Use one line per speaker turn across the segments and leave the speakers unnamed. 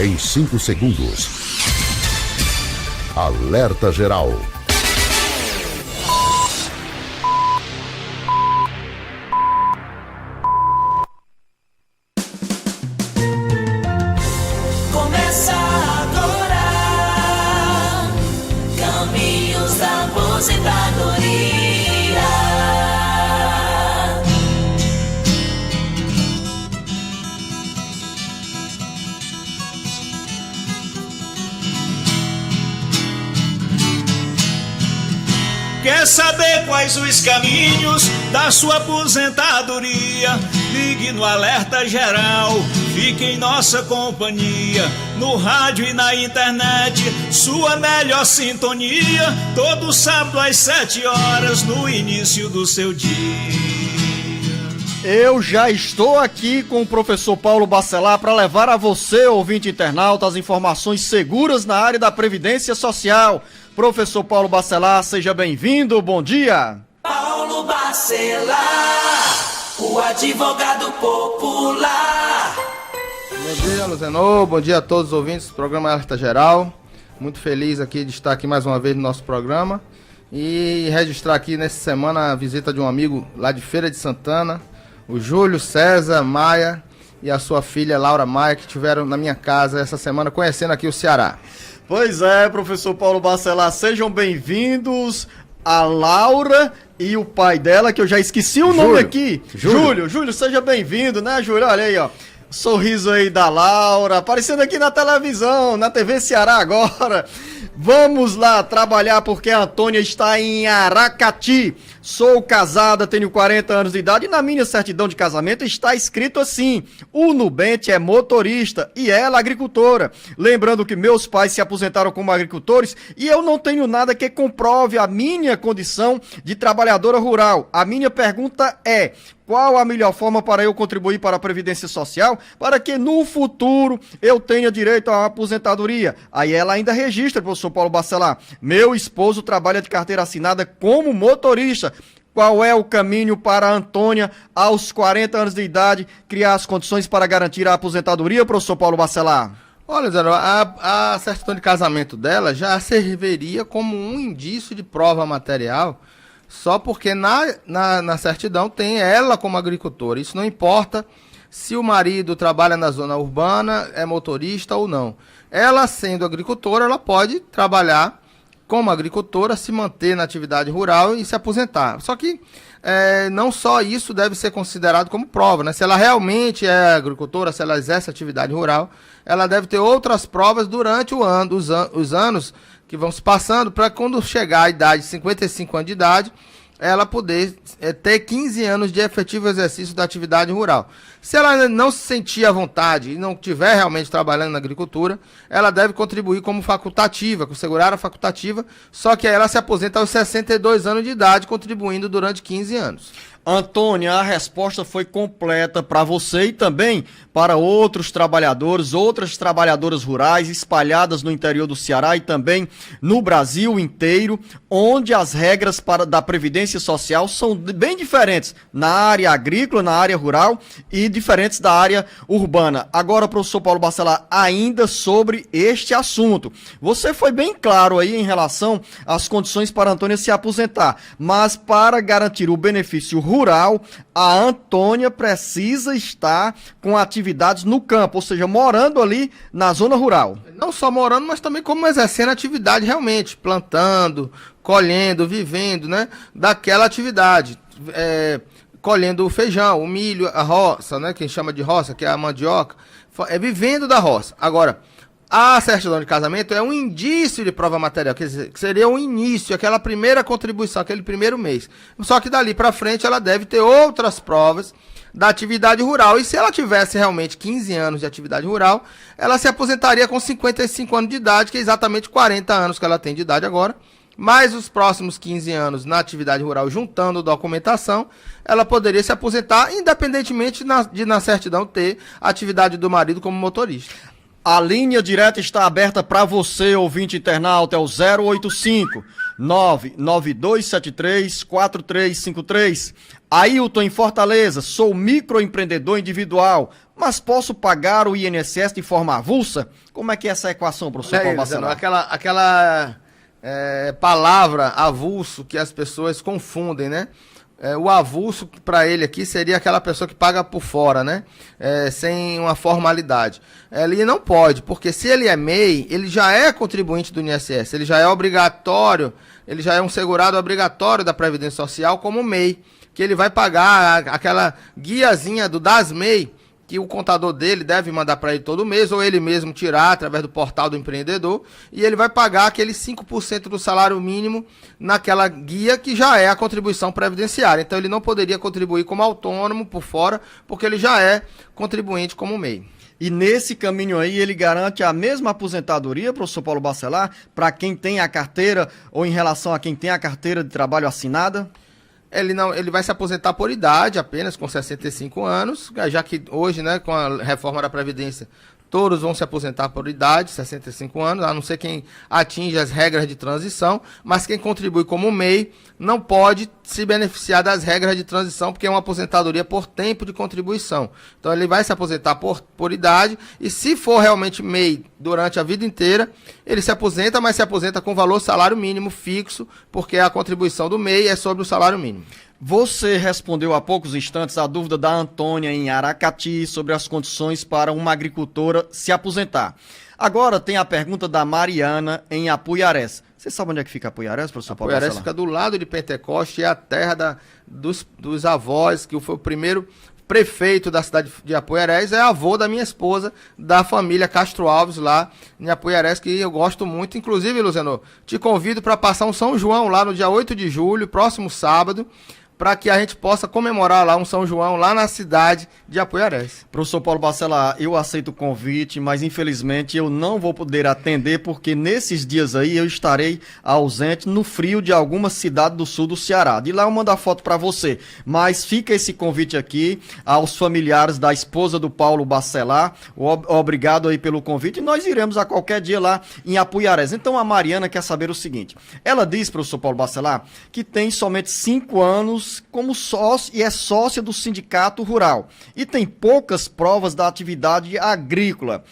Em 5 segundos. Alerta Geral.
Começa agora, Caminhos da Aposentadoria.
Quer saber quais os caminhos da sua aposentadoria? Ligue no Alerta Geral, fique em nossa companhia, no rádio e na internet, sua melhor sintonia, todo sábado às 7 horas, no início do seu dia.
Eu já estou aqui com o professor Paulo Bacelar para levar a você, ouvinte internauta, as informações seguras na área da Previdência Social. Professor Paulo Bacelar, seja bem-vindo, bom dia.
Paulo Bacelar, o advogado popular.
Bom dia, Luzenô, bom dia a todos os ouvintes do programa Alerta Geral. Muito feliz aqui de estar aqui mais uma vez no nosso programa e registrar aqui nessa semana a visita de um amigo lá de Feira de Santana, o Júlio César Maia e a sua filha Laura Maia, que estiveram na minha casa essa semana conhecendo aqui o Ceará.
Pois é, professor Paulo Bacelar, sejam bem-vindos a Laura e o pai dela, que eu já esqueci o nome aqui. Júlio, seja bem-vindo, né, Júlio? Olha aí, ó. Sorriso aí da Laura, aparecendo aqui na televisão, na TV Ceará agora. Vamos lá trabalhar porque a Antônia está em Aracati. Sou casada, tenho 40 anos de idade e na minha certidão de casamento está escrito assim: o Nubente é motorista e ela agricultora. Lembrando que meus pais se aposentaram como agricultores e eu não tenho nada que comprove a minha condição de trabalhadora rural. A minha pergunta é: qual a melhor forma para eu contribuir para a Previdência Social para que no futuro eu tenha direito a uma aposentadoria? Aí ela ainda registra, professor Paulo Bacelar: meu esposo trabalha de carteira assinada como motorista. Qual é o caminho para a Antônia, aos 40 anos de idade, criar as condições para garantir a aposentadoria, professor Paulo Bacelar?
Olha, Zé, a certidão de casamento dela já serviria como um indício de prova material, só porque na certidão tem ela como agricultora. Isso não importa se o marido trabalha na zona urbana, é motorista ou não. Ela, sendo agricultora, ela pode trabalhar como agricultora, se manter na atividade rural e se aposentar. Só que não só isso deve ser considerado como prova, né? Se ela realmente é agricultora, se ela exerce atividade rural, ela deve ter outras provas durante o ano, os anos que vão se passando, para quando chegar à idade de 55 anos de idade, ela poder ter 15 anos de efetivo exercício da atividade rural. Se ela não se sentir à vontade e não estiver realmente trabalhando na agricultura, ela deve contribuir como facultativa, com segurada facultativa, só que aí ela se aposenta aos 62 anos de idade, contribuindo durante 15 anos.
Antônia, a resposta foi completa para você e também para outros trabalhadores, outras trabalhadoras rurais espalhadas no interior do Ceará e também no Brasil inteiro, onde as regras da Previdência Social são bem diferentes na área agrícola, na área rural e diferentes da área urbana. Agora, professor Paulo Bacelar, ainda sobre este assunto. Você foi bem claro aí em relação às condições para a Antônia se aposentar, mas para garantir o benefício rural, a Antônia precisa estar com atividades no campo, ou seja, morando ali na zona rural.
Não só morando, mas também como exercendo atividade realmente, plantando, colhendo, vivendo, né, daquela atividade. Colhendo o feijão, o milho, a roça, né, que a gente chama de roça, que é a mandioca, vivendo da roça. Agora, a certidão de casamento é um indício de prova material, quer dizer, que seria um início, aquela primeira contribuição, aquele primeiro mês. Só que dali para frente ela deve ter outras provas da atividade rural. E se ela tivesse realmente 15 anos de atividade rural, ela se aposentaria com 55 anos de idade, que é exatamente 40 anos que ela tem de idade agora, mais os próximos 15 anos na atividade rural, juntando documentação, ela poderia se aposentar, independentemente de na certidão ter a atividade do marido como motorista.
A linha direta está aberta para você, ouvinte internauta, é o 085 99273 4353. Ailton em Fortaleza, sou microempreendedor individual, mas posso pagar o INSS de forma avulsa? Como é que é essa equação, professor Paulo Bacelar?
Aquela palavra avulso que as pessoas confundem, né? O avulso, para ele aqui, seria aquela pessoa que paga por fora, né? Sem uma formalidade. Ele não pode, porque se ele é MEI, ele já é contribuinte do INSS, ele já é obrigatório, ele já é um segurado obrigatório da Previdência Social como MEI, que ele vai pagar aquela guiazinha do DASMEI, que o contador dele deve mandar para ele todo mês, ou ele mesmo tirar através do portal do empreendedor, e ele vai pagar aqueles 5% do salário mínimo naquela guia que já é a contribuição previdenciária. Então ele não poderia contribuir como autônomo por fora, porque ele já é contribuinte como MEI.
E nesse caminho aí ele garante a mesma aposentadoria, professor Paulo Bacelar, para quem tem a carteira, ou em relação a quem tem a carteira de trabalho assinada?
Ele vai se aposentar por idade, apenas com 65 anos, já que hoje, né, com a reforma da Previdência, todos vão se aposentar por idade, 65 anos, a não ser quem atinge as regras de transição, mas quem contribui como MEI não pode se beneficiar das regras de transição, porque é uma aposentadoria por tempo de contribuição. Então ele vai se aposentar por idade, e se for realmente MEI durante a vida inteira, ele se aposenta, mas se aposenta com valor salário mínimo fixo, porque a contribuição do MEI é sobre o salário mínimo.
Você respondeu há poucos instantes a dúvida da Antônia em Aracati sobre as condições para uma agricultora se aposentar. Agora tem a pergunta da Mariana em Apuiarés. Você sabe onde é que fica Apuiarés, professor Paulo Bacelar?
Apuiarés fica do lado de Pentecoste, é a terra dos avós, que foi o primeiro prefeito da cidade de Apuiarés, é avô da minha esposa, da família Castro Alves, lá em Apuiarés, que eu gosto muito. Inclusive, Luciano, te convido para passar um São João lá no dia 8 de julho, próximo sábado, para que a gente possa comemorar lá um São João lá na cidade de Apuiarés.
Professor Paulo Bacelar, eu aceito o convite, mas infelizmente eu não vou poder atender, porque nesses dias aí eu estarei ausente no frio de alguma cidade do sul do Ceará. De lá eu mando a foto para você, mas fica esse convite aqui aos familiares da esposa do Paulo Bacelar. Obrigado aí pelo convite, e nós iremos a qualquer dia lá em Apuiarés. Então a Mariana quer saber o seguinte, ela diz, professor Paulo Bacelar, que tem somente 5 anos como sócio e é sócia do Sindicato Rural e tem poucas provas da atividade agrícola.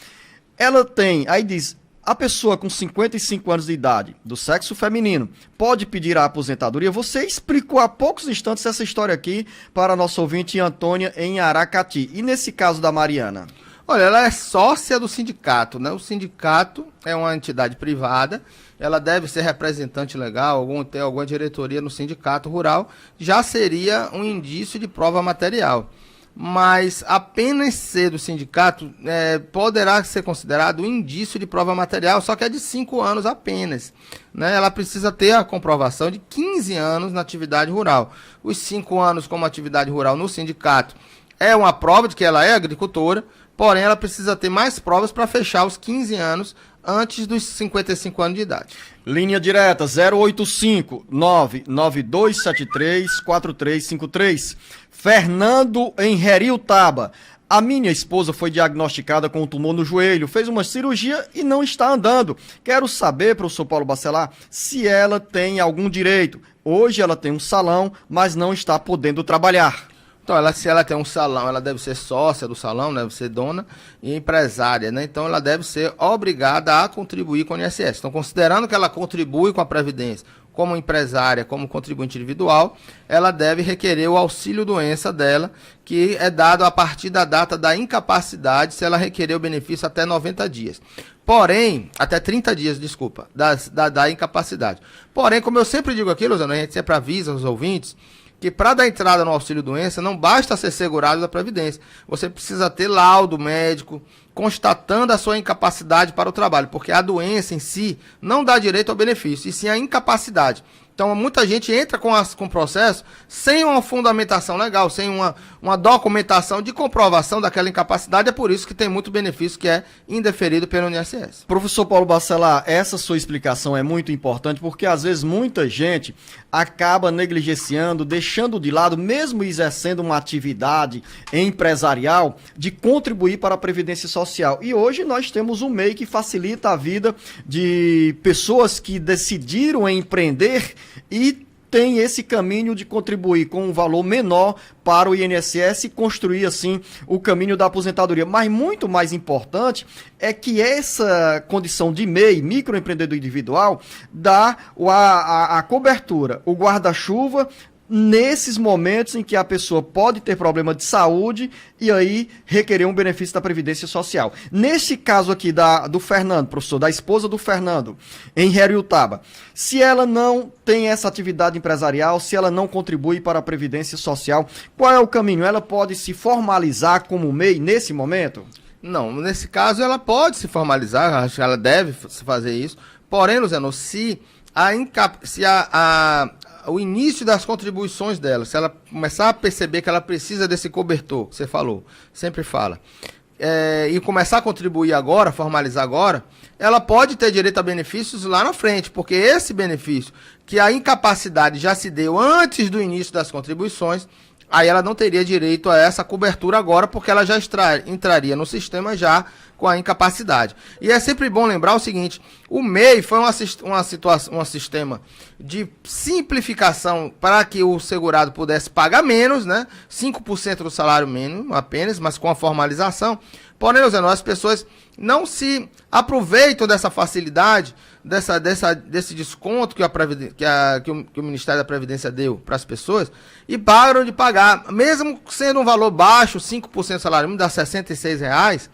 Ela tem, aí diz, a pessoa com 55 anos de idade, do sexo feminino, pode pedir a aposentadoria? Você explicou há poucos instantes essa história aqui para a nossa ouvinte Antônia em Aracati. E nesse caso da Mariana?
Olha, ela é sócia do sindicato, né? O sindicato é uma entidade privada, ela deve ser representante legal, ter alguma diretoria no sindicato rural, já seria um indício de prova material. Mas apenas ser do sindicato poderá ser considerado um indício de prova material, só que é de 5 anos apenas, né? Ela precisa ter a comprovação de 15 anos na atividade rural. Os 5 anos como atividade rural no sindicato é uma prova de que ela é agricultora, porém ela precisa ter mais provas para fechar os 15 anos antes dos 55 anos de idade.
Linha direta 085-99273-4353. Fernando em Heriutaba. A minha esposa foi diagnosticada com um tumor no joelho, fez uma cirurgia e não está andando. Quero saber, professor Paulo Bacelar, se ela tem algum direito. Hoje ela tem um salão, mas não está podendo trabalhar.
Então, se ela tem um salão, ela deve ser sócia do salão, deve ser dona e empresária, né? Então, ela deve ser obrigada a contribuir com o INSS. Então, considerando que ela contribui com a Previdência como empresária, como contribuinte individual, ela deve requerer o auxílio-doença dela, que é dado a partir da data da incapacidade, se ela requerer o benefício até 90 dias. Porém, até 30 dias, desculpa, da incapacidade. Porém, como eu sempre digo aqui, Luciano, a gente sempre avisa os ouvintes, que para dar entrada no auxílio-doença não basta ser segurado da Previdência. Você precisa ter laudo médico constatando a sua incapacidade para o trabalho, porque a doença em si não dá direito ao benefício, e sim a incapacidade. Então, muita gente entra com o processo sem uma fundamentação legal, sem uma documentação de comprovação daquela incapacidade. É por isso que tem muito benefício que é indeferido pelo INSS.
Professor Paulo Bacelar, essa sua explicação é muito importante, porque às vezes muita gente acaba negligenciando, deixando de lado, mesmo exercendo uma atividade empresarial, de contribuir para a Previdência Social. E hoje nós temos um MEI que facilita a vida de pessoas que decidiram empreender e tem esse caminho de contribuir com um valor menor para o INSS e construir, assim, o caminho da aposentadoria. Mas muito mais importante é que essa condição de MEI, microempreendedor individual, dá a cobertura, o guarda-chuva, nesses momentos em que a pessoa pode ter problema de saúde e aí requerer um benefício da Previdência Social. Nesse caso aqui do Fernando, professor, da esposa do Fernando, em Heriutaba, se ela não tem essa atividade empresarial, se ela não contribui para a Previdência Social, qual é o caminho? Ela pode se formalizar como MEI nesse momento?
Não, nesse caso ela pode se formalizar, acho que ela deve fazer isso, porém, Luciano, se o início das contribuições dela, se ela começar a perceber que ela precisa desse cobertor, que você falou, sempre fala, e começar a contribuir agora, formalizar agora, ela pode ter direito a benefícios lá na frente, porque esse benefício, que a incapacidade já se deu antes do início das contribuições, aí ela não teria direito a essa cobertura agora, porque ela já entraria no sistema já com a incapacidade. E é sempre bom lembrar o seguinte, o MEI foi um sistema de simplificação para que o segurado pudesse pagar menos, né? 5% do salário mínimo apenas, mas com a formalização. Porém, as pessoas não se aproveitam dessa facilidade, desse desconto que o Ministério da Previdência deu para as pessoas e param de pagar, mesmo sendo um valor baixo, 5% do salário mínimo, dá R$66,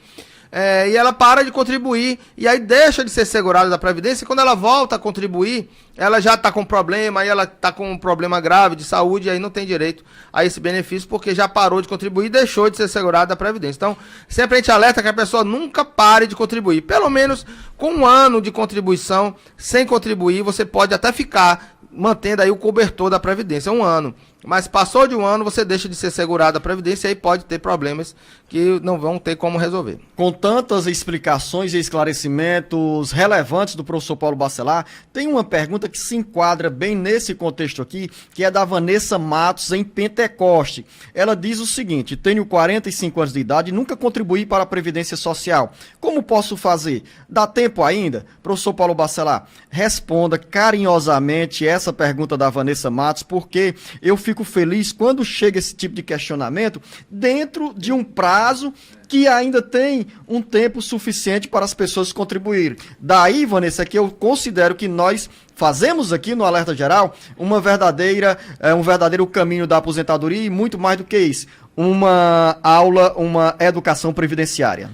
e ela para de contribuir, e aí deixa de ser segurada da Previdência, e quando ela volta a contribuir, ela já está com problema, aí ela está com um problema grave de saúde, e aí não tem direito a esse benefício, porque já parou de contribuir e deixou de ser segurada da Previdência. Então, sempre a gente alerta que a pessoa nunca pare de contribuir. Pelo menos com 1 ano de contribuição, sem contribuir, você pode até ficar mantendo aí o cobertor da Previdência, 1 ano. Mas passou de 1 ano, você deixa de ser segurado da Previdência e aí pode ter problemas que não vão ter como resolver.
Com tantas explicações e esclarecimentos relevantes do professor Paulo Bacelar, tem uma pergunta que se enquadra bem nesse contexto aqui, que é da Vanessa Matos, em Pentecoste. Ela diz o seguinte: tenho 45 anos de idade e nunca contribuí para a Previdência Social. Como posso fazer? Dá tempo ainda? Professor Paulo Bacelar, responda carinhosamente essa pergunta da Vanessa Matos, porque eu fico feliz quando chega esse tipo de questionamento dentro de um prazo que ainda tem um tempo suficiente para as pessoas contribuírem. Daí, Vanessa, que eu considero que nós fazemos aqui no Alerta Geral um verdadeiro caminho da aposentadoria e muito mais do que isso, uma aula, uma educação previdenciária.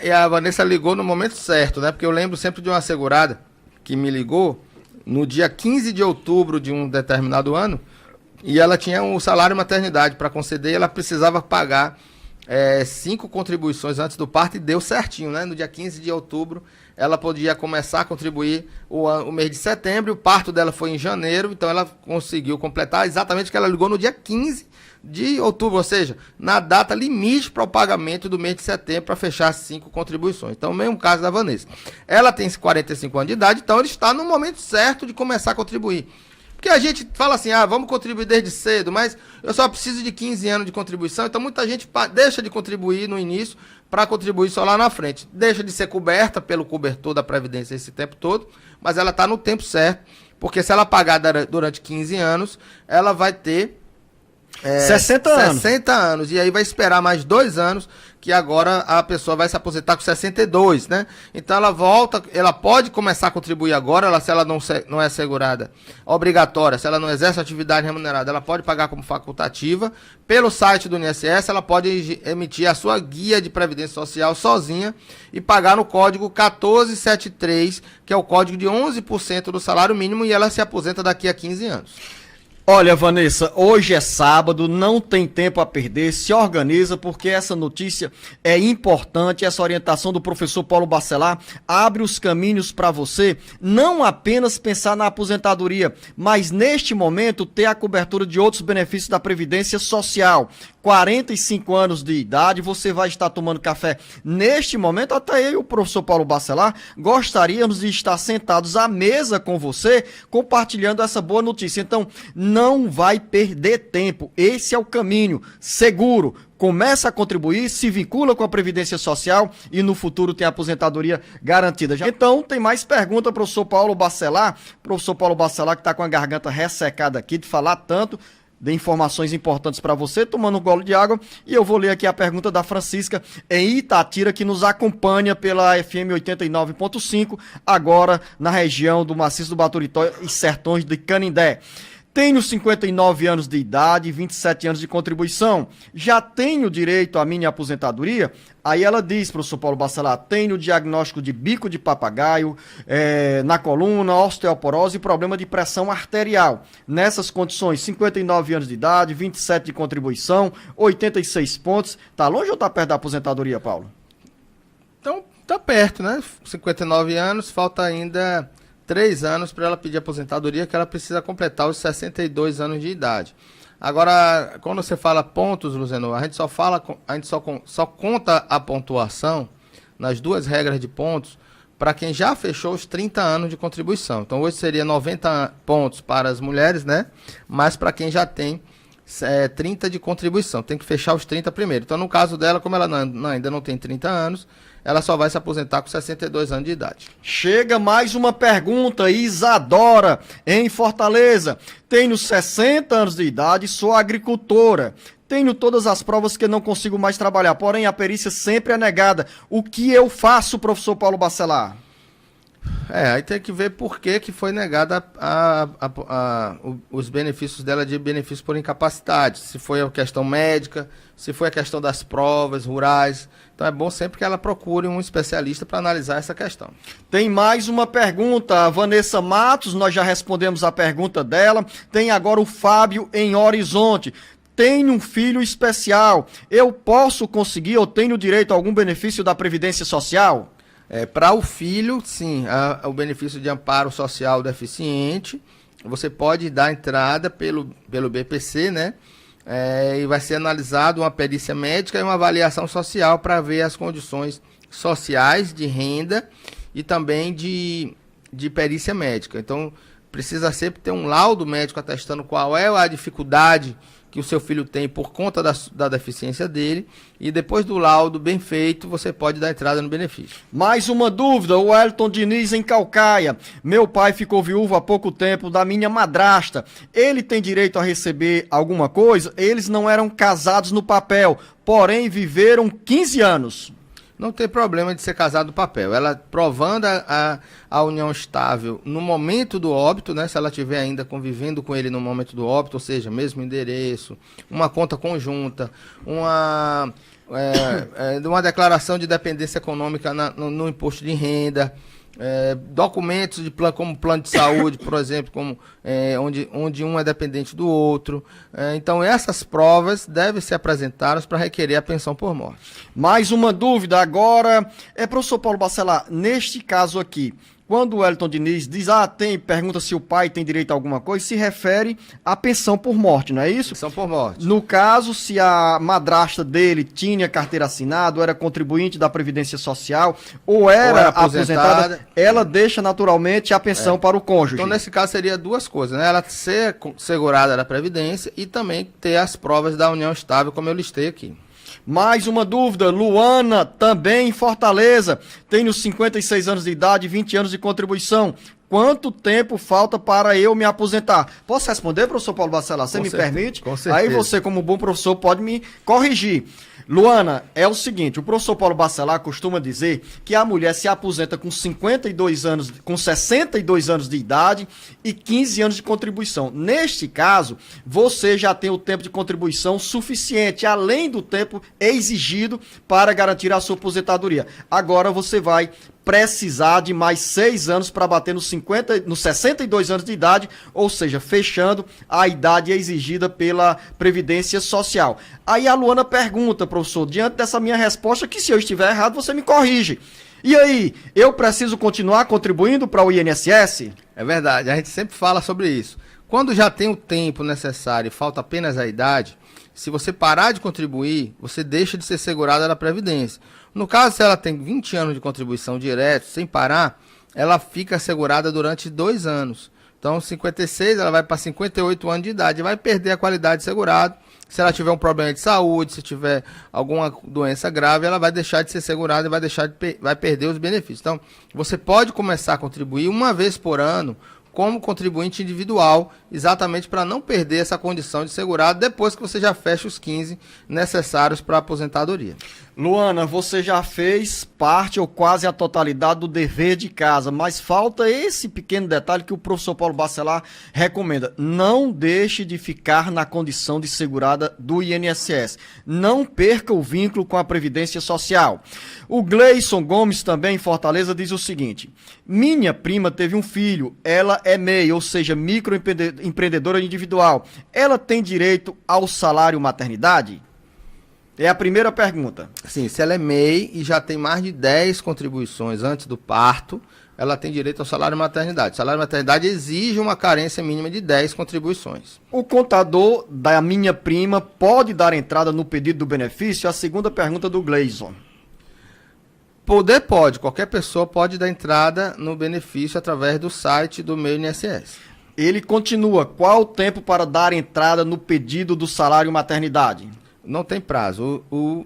E a Vanessa ligou no momento certo, né? Porque eu lembro sempre de uma segurada que me ligou no dia 15 de outubro de um determinado ano, e ela tinha um salário maternidade para conceder, e ela precisava pagar 5 contribuições antes do parto, e deu certinho, né? No dia 15 de outubro, ela podia começar a contribuir o mês de setembro, e o parto dela foi em janeiro, então ela conseguiu completar exatamente o que ela ligou no dia 15 de outubro, ou seja, na data limite para o pagamento do mês de setembro, para fechar 5 contribuições. Então, o mesmo caso da Vanessa. Ela tem 45 anos de idade, então ele está no momento certo de começar a contribuir. Porque a gente fala assim, vamos contribuir desde cedo, mas eu só preciso de 15 anos de contribuição, então muita gente deixa de contribuir no início para contribuir só lá na frente. Deixa de ser coberta pelo cobertor da Previdência esse tempo todo, mas ela está no tempo certo, porque se ela pagar durante 15 anos, ela vai ter 60 anos, e aí vai esperar mais 2 anos, que agora a pessoa vai se aposentar com 62, né? Então ela pode começar a contribuir agora, se ela não é segurada obrigatória, se ela não exerce atividade remunerada, ela pode pagar como facultativa. Pelo site do INSS, ela pode emitir a sua guia de Previdência Social sozinha e pagar no código 1473, que é o código de 11% do salário mínimo, e ela se aposenta daqui a 15 anos.
Olha, Vanessa, hoje é sábado, não tem tempo a perder, se organiza, porque essa notícia é importante, essa orientação do professor Paulo Bacelar abre os caminhos para você não apenas pensar na aposentadoria, mas neste momento ter a cobertura de outros benefícios da Previdência Social. 45 anos de idade, você vai estar tomando café neste momento, até eu e o professor Paulo Bacelar gostaríamos de estar sentados à mesa com você, compartilhando essa boa notícia. Então, não vai perder tempo, esse é o caminho seguro, começa a contribuir, se vincula com a Previdência Social e no futuro tem a aposentadoria garantida. Então, tem mais pergunta, professor Paulo Bacelar. Professor Paulo Bacelar, que está com a garganta ressecada aqui de falar tanto, de informações importantes para você, tomando um gole de água. E eu vou ler aqui a pergunta da Francisca em Itatira, que nos acompanha pela FM 89.5, agora na região do Maciço do Baturitó e Sertões de Canindé. Tenho 59 anos de idade e 27 anos de contribuição. Já tenho direito à minha aposentadoria? Aí ela diz, professor Paulo Bacelar, tenho diagnóstico de bico de papagaio, na coluna, osteoporose e problema de pressão arterial. Nessas condições, 59 anos de idade, 27 de contribuição, 86 pontos. Tá longe ou tá perto da aposentadoria, Paulo?
Então, tá perto, né? 59 anos, falta ainda 3 anos para ela pedir aposentadoria, que ela precisa completar os 62 anos de idade. Agora, quando você fala pontos, Luciano, a gente só conta a pontuação nas duas regras de pontos para quem já fechou os 30 anos de contribuição. Então, hoje seria 90 pontos para as mulheres, né? Mas para quem já tem 30 de contribuição, tem que fechar os 30 primeiro. Então, no caso dela, como ela ainda não tem 30 anos, ela só vai se aposentar com 62 anos de idade.
Chega mais uma pergunta, Isadora, em Fortaleza. Tenho 60 anos de idade, sou agricultora. Tenho todas as provas que não consigo mais trabalhar, porém a perícia sempre é negada. O que eu faço, professor Paulo Bacelar?
Aí tem que ver por que foi negada os benefícios dela de benefício por incapacidade. Se foi a questão médica, se foi a questão das provas rurais. Então é bom sempre que ela procure um especialista para analisar essa questão. Tem
mais uma pergunta, Vanessa Matos, nós já respondemos a pergunta dela. Tem agora o Fábio em Horizonte. Tenho um filho especial. Eu posso conseguir ou tenho direito a algum benefício da Previdência Social?
Para o filho, sim, o benefício de amparo social deficiente, você pode dar entrada pelo BPC, né? E vai ser analisado uma perícia médica e uma avaliação social para ver as condições sociais de renda e também de perícia médica. Então, precisa sempre ter um laudo médico atestando qual é a dificuldade que o seu filho tem por conta da deficiência dele, e depois do laudo bem feito, você pode dar entrada no benefício.
Mais uma dúvida, o Wellington Diniz em Calcaia. Meu pai ficou viúvo há pouco tempo da minha madrasta. Ele tem direito a receber alguma coisa? Eles não eram casados no papel, porém viveram 15 anos.
Não tem problema de ser casado no papel. Ela provando a união estável no momento do óbito, né? Se ela estiver ainda convivendo com ele no momento do óbito, ou seja, mesmo endereço, uma conta conjunta, uma declaração de dependência econômica no imposto de renda, documentos como plano de saúde, por exemplo, onde um é dependente do outro. Então essas provas devem ser apresentadas para requerer a pensão por morte.
Mais uma dúvida agora, professor Paulo Bacelar, neste caso aqui, quando o Wellington Diniz diz, pergunta se o pai tem direito a alguma coisa, se refere à pensão por morte, não é isso?
Pensão por morte.
No caso, se a madrasta dele tinha carteira assinada, ou era contribuinte da Previdência Social, ou era aposentada, ela deixa naturalmente a pensão para o cônjuge.
Então, nesse caso, seria duas coisas, né? Ela ser segurada da Previdência e também ter as provas da união estável, como eu listei aqui.
Mais uma dúvida, Luana, também em Fortaleza. Tenho 56 anos de idade e 20 anos de contribuição. Quanto tempo falta para eu me aposentar? Posso responder, professor Paulo Bacelar? Você me permite?
Com certeza.
Aí você, como bom professor, pode me corrigir. Luana, é o seguinte, o professor Paulo Bacelar costuma dizer que a mulher se aposenta com 62 anos, com 62 anos de idade e 15 anos de contribuição. Neste caso, você já tem o tempo de contribuição suficiente, além do tempo exigido para garantir a sua aposentadoria. Agora você vai precisar de mais 6 anos para bater nos 62 anos de idade, ou seja, fechando a idade exigida pela Previdência Social. Aí a Luana pergunta, professor, diante dessa minha resposta, que se eu estiver errado, você me corrige. E aí, eu preciso continuar contribuindo para o INSS?
É verdade, a gente sempre fala sobre isso. Quando já tem o tempo necessário e falta apenas a idade, se você parar de contribuir, você deixa de ser segurada da Previdência. No caso, se ela tem 20 anos de contribuição direto, sem parar, ela fica segurada durante 2 anos. Então, 56, ela vai para 58 anos de idade, vai perder a qualidade de segurado. se ela tiver um problema de saúde, se tiver alguma doença grave, ela vai deixar de ser segurada e vai perder os benefícios. Então, você pode começar a contribuir uma vez por ano como contribuinte individual, exatamente para não perder essa condição de segurado depois que você já fecha os 15 necessários para a aposentadoria.
Luana, você já fez parte ou quase a totalidade do dever de casa, mas falta esse pequeno detalhe que o professor Paulo Bacelar recomenda. Não deixe de ficar na condição de segurada do INSS. Não perca o vínculo com a Previdência Social. O Gleison Gomes, também em Fortaleza, diz o seguinte: minha prima teve um filho, ela é MEI, ou seja, microempreendedora individual. Ela tem direito ao salário maternidade? É a primeira pergunta.
Sim, se ela é MEI e já tem mais de 10 contribuições antes do parto, ela tem direito ao salário maternidade. O salário maternidade exige uma carência mínima de 10 contribuições.
O contador da minha prima pode dar entrada no pedido do benefício? A segunda pergunta do Gleison.
Pode. Qualquer pessoa pode dar entrada no benefício através do site do meu INSS.
Ele continua. Qual o tempo para dar entrada no pedido do salário maternidade?
Não tem prazo. O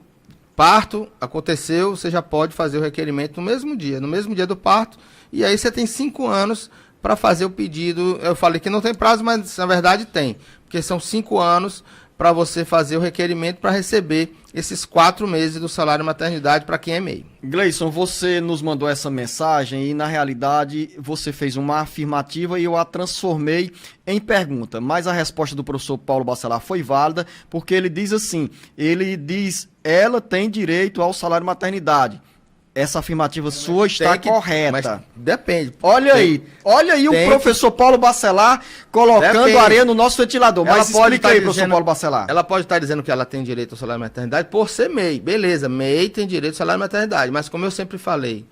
parto aconteceu, você já pode fazer o requerimento no mesmo dia do parto, e aí você tem 5 anos para fazer o pedido. Eu falei que não tem prazo, mas na verdade tem, porque são 5 anos para você fazer o requerimento para receber esses 4 meses do salário maternidade para quem é MEI.
Gleison, você nos mandou essa mensagem e, na realidade, você fez uma afirmativa e eu a transformei em pergunta. Mas a resposta do professor Paulo Bacelar foi válida, porque ele diz assim, ela tem direito ao salário maternidade. Essa afirmativa sua está correta.
Mas depende.
Olha aí o professor Paulo Bacelar colocando areia no nosso ventilador. Mas explica aí, professor Paulo Bacelar.
Ela pode estar dizendo que ela tem direito ao salário maternidade por ser MEI. Beleza, MEI tem direito ao salário maternidade. Mas como eu sempre falei,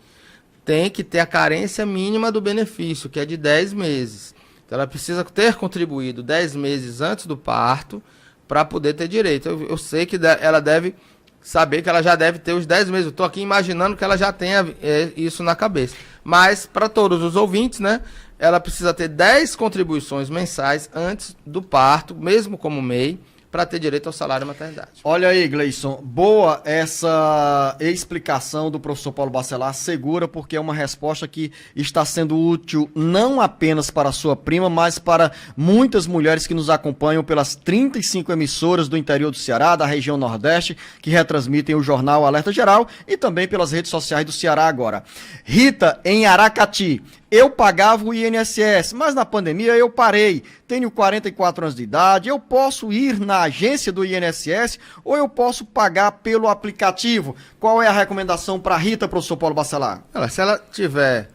tem que ter a carência mínima do benefício, que é de 10 meses. Então ela precisa ter contribuído 10 meses antes do parto para poder ter direito. Eu sei que ela deve saber que ela já deve ter os 10 meses. Eu estou aqui imaginando que ela já tenha isso na cabeça. Mas, para todos os ouvintes, né, ela precisa ter 10 contribuições mensais antes do parto, mesmo como MEI, para ter direito ao salário maternidade.
Olha aí, Gleison, boa essa explicação do professor Paulo Bacelar, segura, porque é uma resposta que está sendo útil não apenas para a sua prima, mas para muitas mulheres que nos acompanham pelas 35 emissoras do interior do Ceará, da região Nordeste, que retransmitem o jornal Alerta Geral e também pelas redes sociais do Ceará agora. Rita, em Aracati. Eu pagava o INSS, mas na pandemia eu parei. Tenho 44 anos de idade, eu posso ir na agência do INSS ou eu posso pagar pelo aplicativo? Qual é a recomendação para a Rita, professor Paulo Bacelar?
Se ela tiver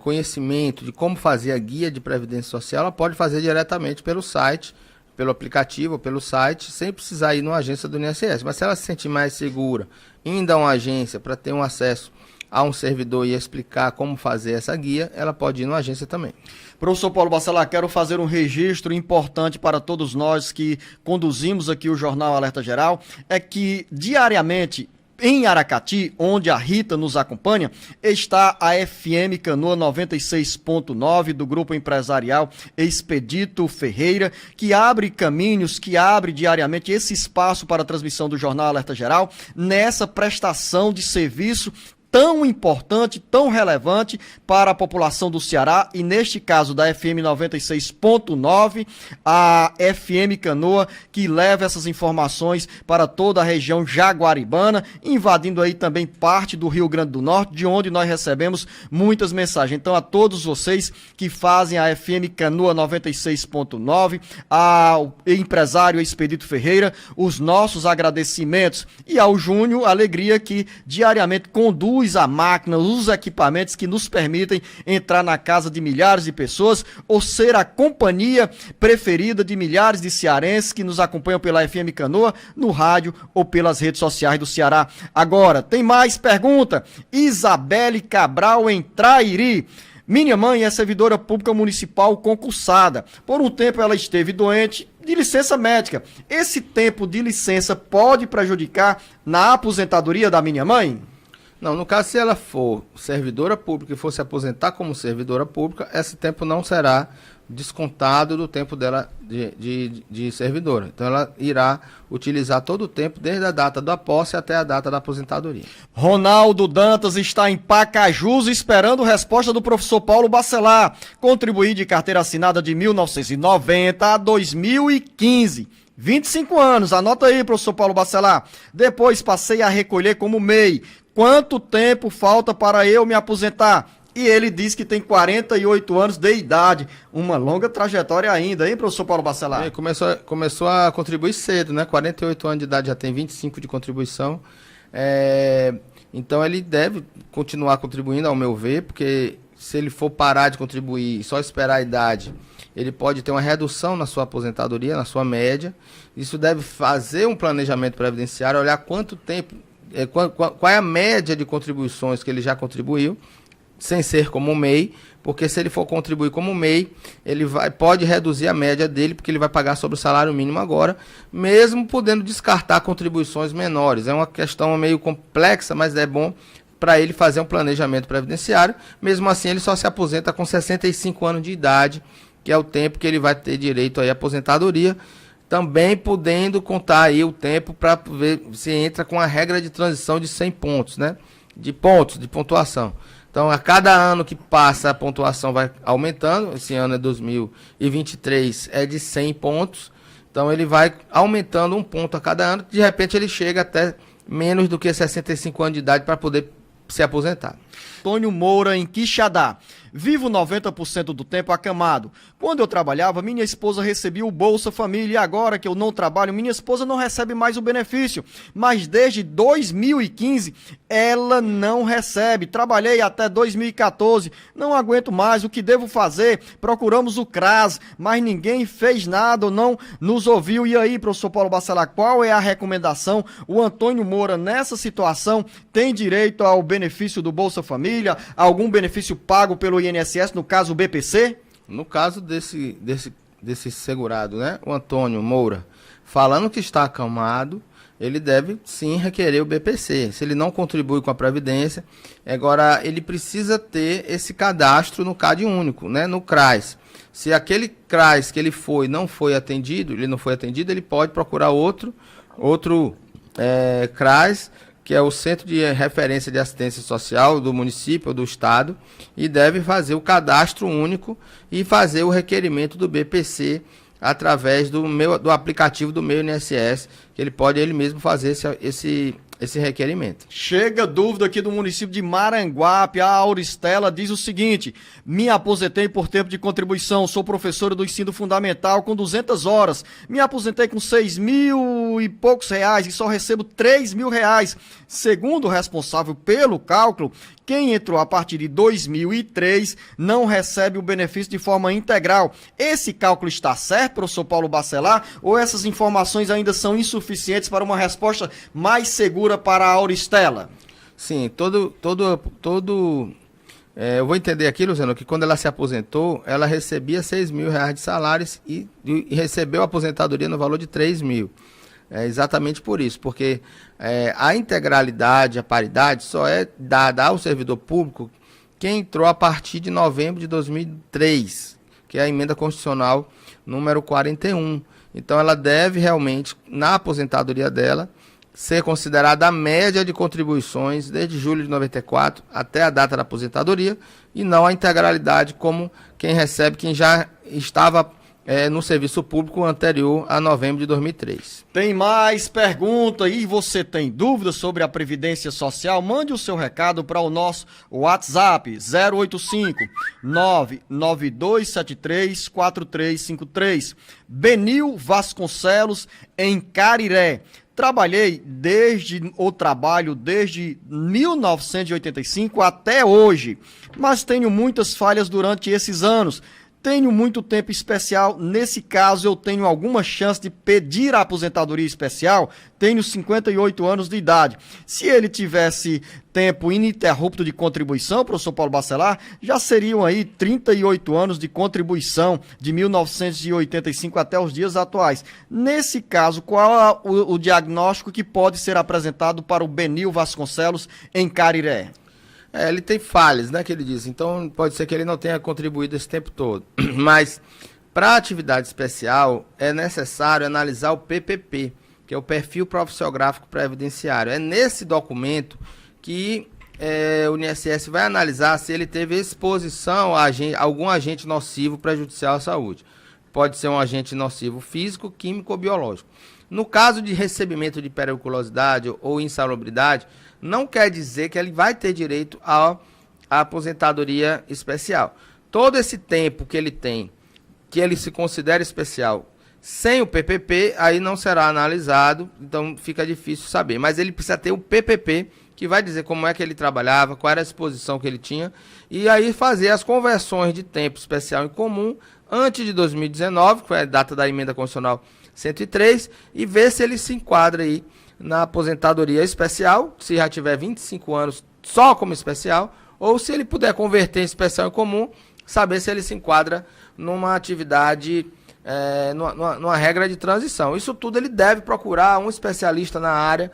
conhecimento de como fazer a guia de previdência social, ela pode fazer diretamente pelo site, pelo aplicativo, pelo site, sem precisar ir numa agência do INSS. Mas se ela se sentir mais segura, indo a uma agência para ter um acesso a um servidor e explicar como fazer essa guia, ela pode ir numa agência também.
Professor Paulo Bacelar, quero fazer um registro importante para todos nós que conduzimos aqui o Jornal Alerta Geral, é que diariamente em Aracati, onde a Rita nos acompanha, está a FM Canoa 96.9 do Grupo Empresarial Expedito Ferreira, que abre caminhos, que abre diariamente esse espaço para a transmissão do Jornal Alerta Geral, nessa prestação de serviço tão importante, tão relevante para a população do Ceará e neste caso da FM 96.9, a FM Canoa, que leva essas informações para toda a região jaguaribana, invadindo aí também parte do Rio Grande do Norte, de onde nós recebemos muitas mensagens. Então a todos vocês que fazem a FM Canoa 96.9, ao empresário Expedito Ferreira, os nossos agradecimentos e ao Júnior Alegria, que diariamente conduz a máquina, os equipamentos que nos permitem entrar na casa de milhares de pessoas ou ser a companhia preferida de milhares de cearenses que nos acompanham pela FM Canoa, no rádio ou pelas redes sociais do Ceará. Agora, tem mais pergunta. Isabelle Cabral em Trairi. Minha mãe é servidora pública municipal concursada. Por um tempo ela esteve doente de licença médica. Esse tempo de licença pode prejudicar na aposentadoria da minha mãe?
Não, no caso, se ela for servidora pública e for se aposentar como servidora pública, esse tempo não será descontado do tempo dela de servidora. Então ela irá utilizar todo o tempo, desde a data da posse até a data da aposentadoria.
Ronaldo Dantas está em Pacajus esperando resposta do professor Paulo Bacelar. Contribuí de carteira assinada de 1990 a 2015. 25 anos, anota aí, professor Paulo Bacelar. Depois passei a recolher como MEI. Quanto tempo falta para eu me aposentar? E ele diz que tem 48 anos de idade. Uma longa trajetória ainda, hein, professor Paulo Bacelar?
Começou a contribuir cedo, né? 48 anos de idade, já tem 25 de contribuição. Então ele deve continuar contribuindo, ao meu ver, porque se ele for parar de contribuir e só esperar a idade, ele pode ter uma redução na sua aposentadoria, na sua média. Isso deve fazer um planejamento previdenciário, olhar quanto tempo, qual é a média de contribuições que ele já contribuiu, sem ser como MEI, porque se ele for contribuir como MEI, ele pode reduzir a média dele, porque ele vai pagar sobre o salário mínimo agora, mesmo podendo descartar contribuições menores. É uma questão meio complexa, mas é bom para ele fazer um planejamento previdenciário. Mesmo assim, ele só se aposenta com 65 anos de idade, que é o tempo que ele vai ter direito aí à aposentadoria, também podendo contar aí o tempo para ver se entra com a regra de transição de 100 pontos, né? De pontuação. Então, a cada ano que passa, a pontuação vai aumentando. Esse ano é 2023, é de 100 pontos. Então, ele vai aumentando um ponto a cada ano. De repente, ele chega até menos do que 65 anos de idade para poder se aposentar.
Antônio Moura, em Quixadá. Vivo 90% do tempo acamado. Quando eu trabalhava, minha esposa recebia o Bolsa Família, e agora que eu não trabalho, minha esposa não recebe mais o benefício. Mas desde 2015, ela não recebe. Trabalhei até 2014, não aguento mais, o que devo fazer? Procuramos o CRAS, mas ninguém fez nada ou não nos ouviu. E aí, professor Paulo Bacelar, qual é a recomendação? O Antônio Moura, nessa situação, tem direito ao benefício do Bolsa Família, algum benefício pago pelo INSS, no caso o BPC?
No caso desse segurado, né, o Antônio Moura, falando que está acamado, ele deve sim requerer o BPC. Se ele não contribui com a Previdência, agora ele precisa ter esse cadastro no CAD único, né, no CRAS. Se aquele CRAS que ele não foi atendido, ele pode procurar outro CRAS, que é o Centro de Referência de Assistência Social do município ou do estado, e deve fazer o cadastro único e fazer o requerimento do BPC através do aplicativo do meu INSS, que ele pode ele mesmo fazer esse requerimento.
Chega dúvida aqui do município de Maranguape. A Auristela diz o seguinte: me aposentei por tempo de contribuição, sou professora do ensino fundamental com 200 horas, me aposentei com 6 mil e poucos reais e só recebo 3 mil reais. Segundo o responsável pelo cálculo, quem entrou a partir de 2003 não recebe o benefício de forma integral. Esse cálculo está certo, professor Paulo Bacelar, ou essas informações ainda são insuficientes para uma resposta mais segura para a Auristela?
Sim, eu vou entender aqui, Luciano, que quando ela se aposentou, ela recebia 6 mil reais de salários e recebeu a aposentadoria no valor de 3 mil. É exatamente por isso, porque a integralidade, a paridade, só é dada ao servidor público quem entrou a partir de novembro de 2003, que é a emenda constitucional número 41. Então, ela deve realmente, na aposentadoria dela, ser considerada a média de contribuições desde julho de 94 até a data da aposentadoria, e não a integralidade como quem já estava no serviço público anterior a novembro de 2003.
Tem mais pergunta e você tem dúvidas sobre a Previdência Social? Mande o seu recado para o nosso WhatsApp 085 99273 4353. Benil Vasconcelos, em Cariré. Trabalho desde 1985 até hoje, mas tenho muitas falhas durante esses anos. Tenho muito tempo especial. Nesse caso, eu tenho alguma chance de pedir a aposentadoria especial? Tenho 58 anos de idade. Se ele tivesse tempo ininterrupto de contribuição, professor Paulo Bacelar, já seriam aí 38 anos de contribuição de 1985 até os dias atuais. Nesse caso, qual é o diagnóstico que pode ser apresentado para o Benil Vasconcelos em Cariré?
ele tem falhas, né, que ele diz. Então, pode ser que ele não tenha contribuído esse tempo todo. Mas, para atividade especial, é necessário analisar o PPP, que é o Perfil Profissiográfico Previdenciário. É nesse documento que o INSS vai analisar se ele teve exposição a algum agente nocivo prejudicial à saúde. Pode ser um agente nocivo físico, químico ou biológico. No caso de recebimento de periculosidade ou insalubridade, não quer dizer que ele vai ter direito à aposentadoria especial. Todo esse tempo que ele tem, que ele se considera especial, sem o PPP, aí não será analisado, então fica difícil saber. Mas ele precisa ter o PPP, que vai dizer como é que ele trabalhava, qual era a exposição que ele tinha, e aí fazer as conversões de tempo especial em comum antes de 2019, que foi a data da emenda constitucional 103, e ver se ele se enquadra aí na aposentadoria especial, se já tiver 25 anos só como especial, ou se ele puder converter em especial em comum, saber se ele se enquadra numa atividade, numa regra de transição. Isso tudo ele deve procurar um especialista na área,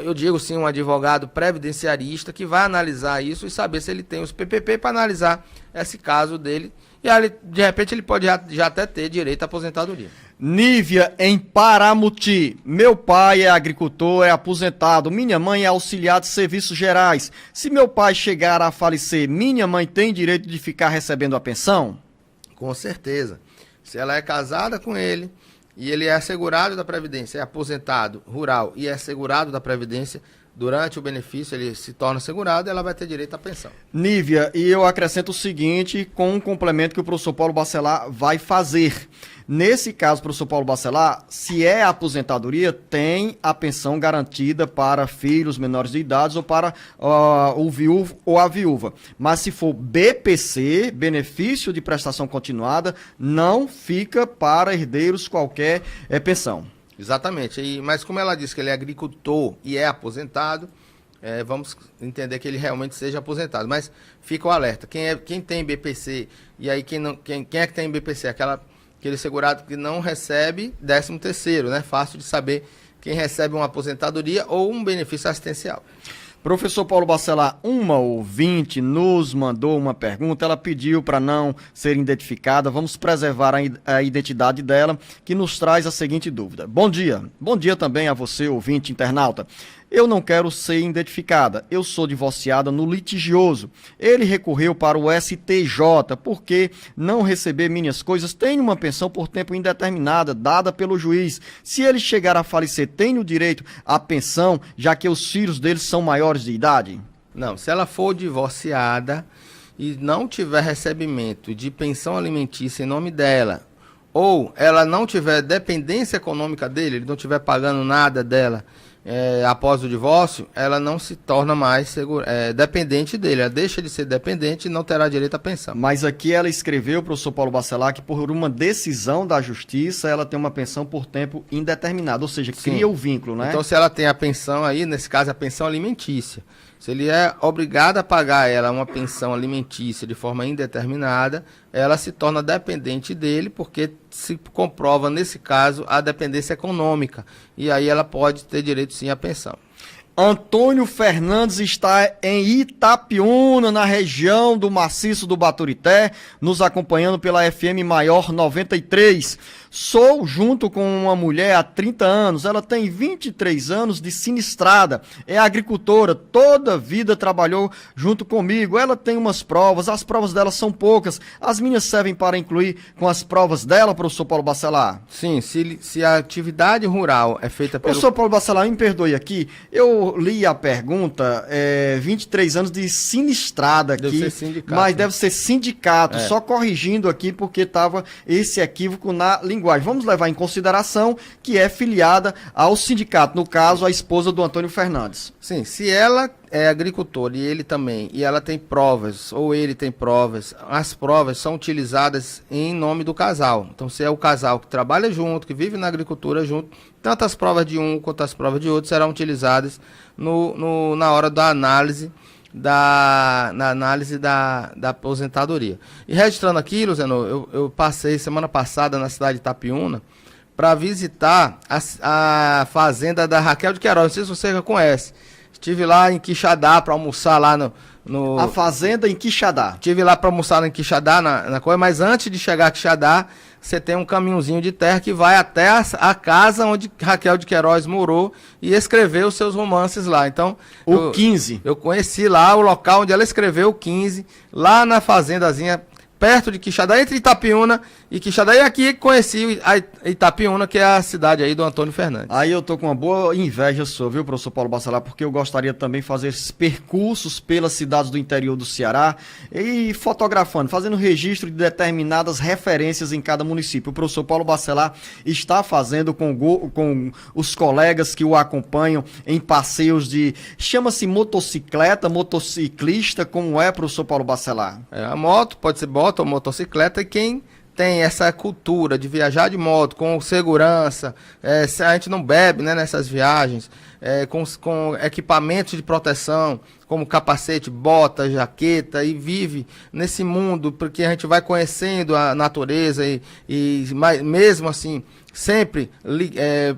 eu digo sim, um advogado previdenciarista que vai analisar isso e saber se ele tem os PPP para analisar esse caso dele. E aí, de repente, ele pode já até ter direito à aposentadoria.
Nívia, em Paramuti. Meu pai é agricultor, é aposentado. Minha mãe é auxiliar de serviços gerais. Se meu pai chegar a falecer, minha mãe tem direito de ficar recebendo a pensão?
Com certeza. Se ela é casada com ele e ele é assegurado da Previdência, é aposentado rural e é assegurado da Previdência, durante o benefício ele se torna segurado, ela vai ter direito à pensão.
Nívia, e eu acrescento o seguinte, com um complemento que o professor Paulo Bacelar vai fazer. Nesse caso, professor Paulo Bacelar, se é aposentadoria, tem a pensão garantida para filhos menores de idade ou para o viúvo ou a viúva. Mas se for BPC, benefício de prestação continuada, não fica para herdeiros qualquer pensão.
Exatamente, mas como ela disse que ele é agricultor e é aposentado, vamos entender que ele realmente seja aposentado. Mas fica o alerta, quem tem BPC, e aí quem é que tem BPC? Aquele segurado que não recebe 13º, né? Fácil de saber quem recebe uma aposentadoria ou um benefício assistencial.
Professor Paulo Bacelar, uma ouvinte nos mandou uma pergunta, ela pediu para não ser identificada, vamos preservar a identidade dela, que nos traz a seguinte dúvida. Bom dia também a você, ouvinte internauta. Eu não quero ser identificada, eu sou divorciada no litigioso. Ele recorreu para o STJ, porque não receber minhas coisas, tenho uma pensão por tempo indeterminada, dada pelo juiz. Se ele chegar a falecer, tenho direito à pensão, já que os filhos dele são maiores de idade?
Não, se ela for divorciada e não tiver recebimento de pensão alimentícia em nome dela, ou ela não tiver dependência econômica dele, ele não estiver pagando nada dela, após o divórcio, ela não se torna mais dependente dele, ela deixa de ser dependente e não terá direito à pensão.
Mas aqui ela escreveu, professor Paulo Bacelar, que por uma decisão da justiça, ela tem uma pensão por tempo indeterminado, ou seja, cria o vínculo, né?
Então, se ela tem a pensão aí, nesse caso, a pensão alimentícia, se ele é obrigado a pagar ela uma pensão alimentícia de forma indeterminada, ela se torna dependente dele, porque se comprova, nesse caso, a dependência econômica. E aí ela pode ter direito, sim, à pensão.
Antônio Fernandes está em Itapiúna, na região do Maciço do Baturité, nos acompanhando pela FM Maior 93. Sou junto com uma mulher há 30 anos, ela tem 23 anos de sinistrada, é agricultora, toda a vida trabalhou junto comigo. Ela tem umas provas, as provas dela são poucas, as minhas servem para incluir com as provas dela, professor Paulo Bacelar?
Sim, se a atividade rural é feita pelo...
Professor Paulo Bacelar, me perdoe aqui, eu li a pergunta, 23 anos de sinistrada aqui,
deve ser sindicato,
mas
né?
Deve ser sindicato, só corrigindo aqui porque estava esse equívoco na linguagem. Vamos levar em consideração que é filiada ao sindicato, no caso, a esposa do Antônio Fernandes.
Sim, se ela é agricultor e ele também, e ela tem provas, ou ele tem provas, as provas são utilizadas em nome do casal. Então, se é o casal que trabalha junto, que vive na agricultura junto, tanto as provas de um quanto as provas de outro serão utilizadas na hora da análise da aposentadoria. E registrando aqui, Luciano, eu passei semana passada na cidade de Itapiúna para visitar a fazenda da Raquel de Queiroz, não sei se você já conhece. tive lá em Quixadá para almoçar lá no...
A fazenda em Quixadá.
Tive lá para almoçar em Quixadá, na coisa, mas antes de chegar a Quixadá, você tem um caminhozinho de terra que vai até a casa onde Raquel de Queiroz morou e escreveu os seus romances lá. Então,
O 15.
Eu conheci lá o local onde ela escreveu o 15, lá na fazendazinha, perto de Quixadá, entre Itapiúna e Quixadá. E aqui conheci a Itapiúna, que é a cidade aí do Antônio Fernandes.
Aí eu tô com uma boa inveja sua, viu, professor Paulo Bacelar, porque eu gostaria também de fazer esses percursos pelas cidades do interior do Ceará e fotografando, fazendo registro de determinadas referências em cada município. O professor Paulo Bacelar está fazendo com os colegas que o acompanham em passeios de, chama-se motociclista, como é, professor Paulo Bacelar?
A moto, pode ser moto ou motocicleta, e quem tem essa cultura de viajar de moto com segurança, a gente não bebe, né, nessas viagens, com equipamentos de proteção, como capacete, bota, jaqueta, e vive nesse mundo, porque a gente vai conhecendo a natureza e mesmo assim, sempre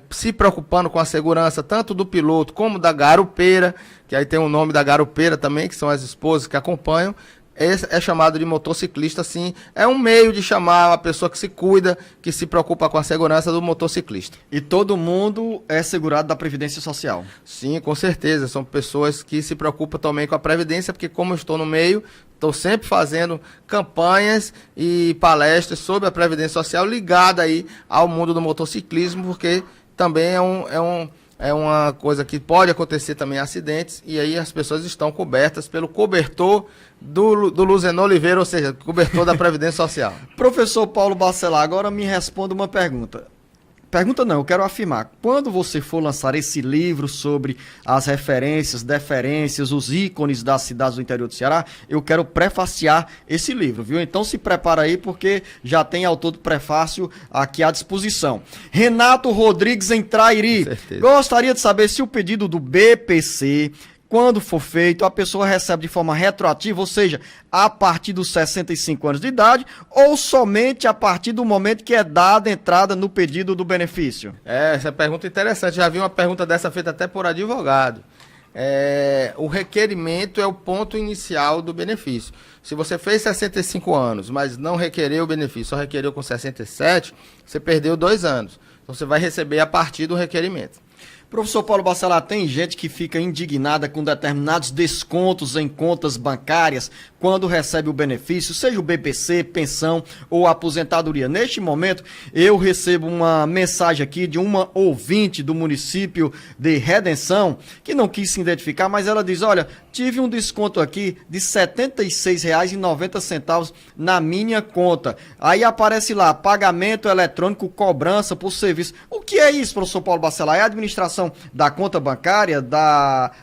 se preocupando com a segurança, tanto do piloto como da garupeira, que aí tem o nome da garupeira também, que são as esposas que acompanham. Esse é chamado de motociclista, sim. É um meio de chamar uma pessoa que se cuida, que se preocupa com a segurança do motociclista.
E todo mundo é segurado da Previdência Social.
Sim, com certeza. São pessoas que se preocupam também com a Previdência, porque como eu estou no meio, estou sempre fazendo campanhas e palestras sobre a Previdência Social ligada aí ao mundo do motociclismo, porque também é uma coisa que pode acontecer também acidentes, e aí as pessoas estão cobertas pelo cobertor do Luzenor Oliveira, ou seja, cobertor da Previdência Social.
Professor Paulo Bacelar, agora me responda uma pergunta. Pergunta não, eu quero afirmar. Quando você for lançar esse livro sobre as referências, deferências, os ícones das cidades do interior do Ceará, eu quero prefaciar esse livro, viu? Então se prepara aí, porque já tem autor do prefácio aqui à disposição. Renato Rodrigues em Trairi. Gostaria de saber se o pedido do BPC, quando for feito, a pessoa recebe de forma retroativa, ou seja, a partir dos 65 anos de idade, ou somente a partir do momento que é dada entrada no pedido do benefício?
Essa pergunta é interessante. Já vi uma pergunta dessa feita até por advogado. O requerimento é o ponto inicial do benefício. Se você fez 65 anos, mas não requereu o benefício, só requereu com 67, você perdeu 2 anos. Então você vai receber a partir do requerimento.
Professor Paulo Bacelar, tem gente que fica indignada com determinados descontos em contas bancárias quando recebe o benefício, seja o BPC, pensão ou aposentadoria. Neste momento, eu recebo uma mensagem aqui de uma ouvinte do município de Redenção, que não quis se identificar, mas ela diz, olha, tive um desconto aqui de R$ 76,90 na minha conta. Aí aparece lá, pagamento eletrônico, cobrança por serviço. O que é isso, professor Paulo Bacelar? É a administração da conta bancária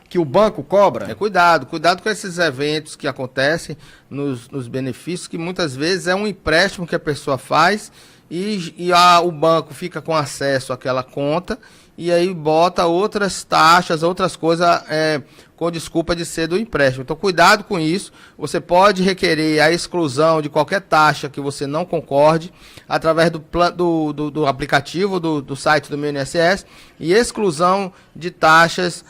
que o banco cobra?
Cuidado com esses eventos que acontecem nos benefícios, que muitas vezes é um empréstimo que a pessoa faz o banco fica com acesso àquela conta e aí bota outras taxas, outras coisas com desculpa de ser do empréstimo. Então cuidado com isso. Você pode requerer a exclusão de qualquer taxa que você não concorde através do aplicativo do site do meu INSS, e exclusão de taxas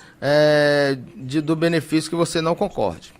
do benefício que você não concorde.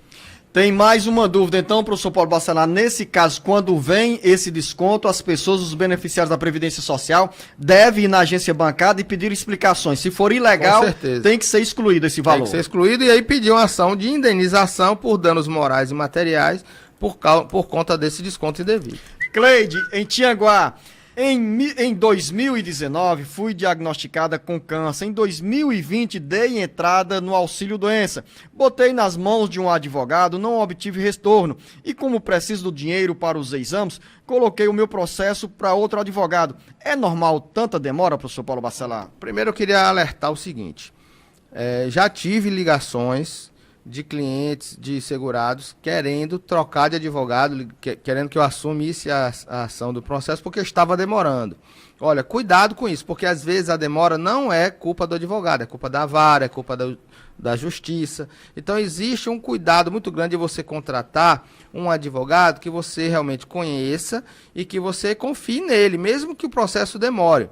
Tem mais uma dúvida, então, professor Paulo Bacelar. Nesse caso, quando vem esse desconto, as pessoas, os beneficiários da Previdência Social, devem ir na agência bancária e pedir explicações. Se for ilegal, tem que ser excluído esse valor.
Tem que ser excluído, e aí pedir uma ação de indenização por danos morais e materiais por conta desse desconto indevido.
Cleide, em Tianguá. Em 2019, fui diagnosticada com câncer. Em 2020, dei entrada no auxílio-doença. Botei nas mãos de um advogado, não obtive retorno. E como preciso do dinheiro para os exames, coloquei o meu processo para outro advogado. É normal tanta demora, professor Paulo Bacelar?
Primeiro eu queria alertar o seguinte. Já tive ligações de clientes, de segurados, querendo trocar de advogado, querendo que eu assumisse a ação do processo, porque estava demorando. Olha, cuidado com isso, porque às vezes a demora não é culpa do advogado, é culpa da vara, é culpa da justiça. Então existe um cuidado muito grande de você contratar um advogado que você realmente conheça e que você confie nele, mesmo que o processo demore.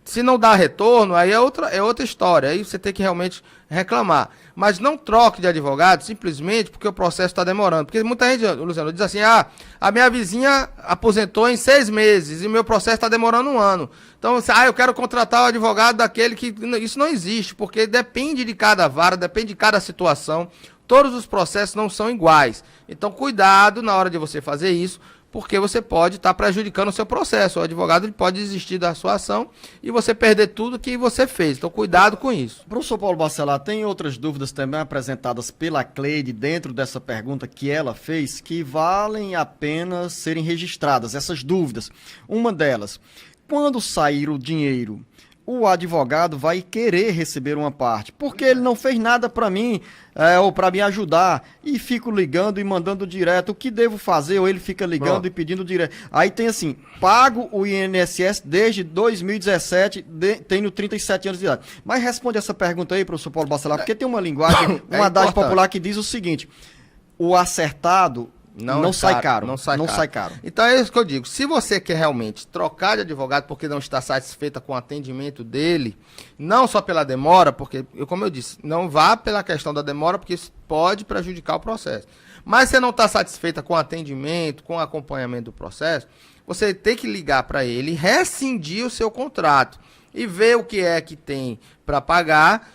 Se não dá retorno, aí é outra história. Aí você tem que realmente reclamar. Mas não troque de advogado simplesmente porque o processo está demorando. Porque muita gente, Luciano, diz assim, a minha vizinha aposentou em 6 meses e o meu processo está demorando 1 ano. Então, eu quero contratar o advogado daquele que... Isso não existe, porque depende de cada vara, depende de cada situação. Todos os processos não são iguais. Então, cuidado na hora de você fazer isso, porque você pode estar prejudicando o seu processo. O advogado ele pode desistir da sua ação e você perder tudo que você fez. Então, cuidado com isso.
Professor Paulo Bacelar, tem outras dúvidas também apresentadas pela Cleide dentro dessa pergunta que ela fez, que valem a pena serem registradas, essas dúvidas. Uma delas, quando sair o dinheiro, o advogado vai querer receber uma parte, porque ele não fez nada para mim, ou para me ajudar, e fico ligando e mandando direto, o que devo fazer? Ou ele fica ligando e pedindo direto. Aí tem assim, pago o INSS desde 2017, tenho 37 anos de idade. Mas responde essa pergunta aí, professor Paulo Bacelar, porque tem uma linguagem, uma adagem popular que diz o seguinte, o acertado não sai caro.
Não sai caro. Então é isso que eu digo. Se você quer realmente trocar de advogado porque não está satisfeita com o atendimento dele, não só pela demora, porque, como eu disse, não vá pela questão da demora, porque isso pode prejudicar o processo. Mas se você não está satisfeita com o atendimento, com o acompanhamento do processo, você tem que ligar para ele, rescindir o seu contrato e ver o que é que tem para pagar,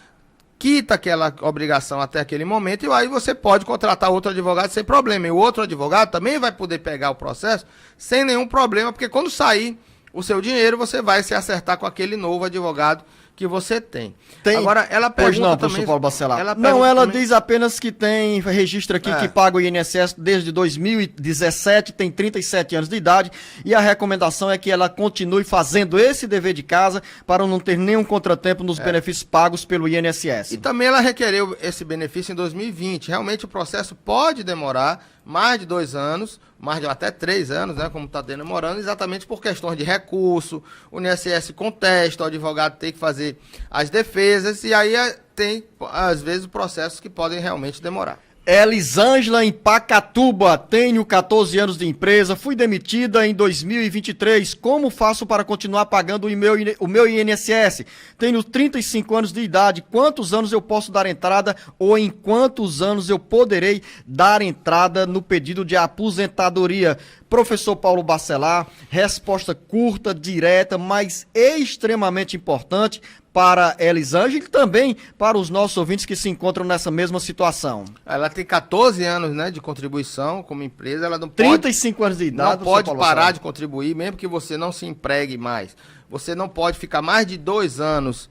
quita aquela obrigação até aquele momento e aí você pode contratar outro advogado sem problema. E o outro advogado também vai poder pegar o processo sem nenhum problema, porque quando sair o seu dinheiro, você vai se acertar com aquele novo advogado que você tem. Agora, ela pergunta
não,
também...
professor Paulo Bacelar. Ela diz apenas que tem registro aqui que paga o INSS desde 2017, tem 37 anos de idade, e a recomendação é que ela continue fazendo esse dever de casa para não ter nenhum contratempo nos benefícios pagos pelo INSS.
E também ela requereu esse benefício em 2020. Realmente o processo pode demorar mais de 2 anos, mais de até 3 anos, né, como está demorando, exatamente por questões de recurso, o INSS contesta, o advogado tem que fazer as defesas, e aí tem, às vezes, processos que podem realmente demorar.
Elisângela em Pacatuba, tenho 14 anos de empresa, fui demitida em 2023, como faço para continuar pagando o meu INSS? Tenho 35 anos de idade, quantos anos eu posso dar entrada ou em quantos anos eu poderei dar entrada no pedido de aposentadoria? Professor Paulo Bacelar, resposta curta, direta, mas extremamente importante para Elisângela e também para os nossos ouvintes que se encontram nessa mesma situação.
Ela tem 14 anos, né, de contribuição como empresa, ela não
35 anos de idade.
Não pode parar de contribuir, mesmo que você não se empregue mais. Você não pode ficar mais de 2 anos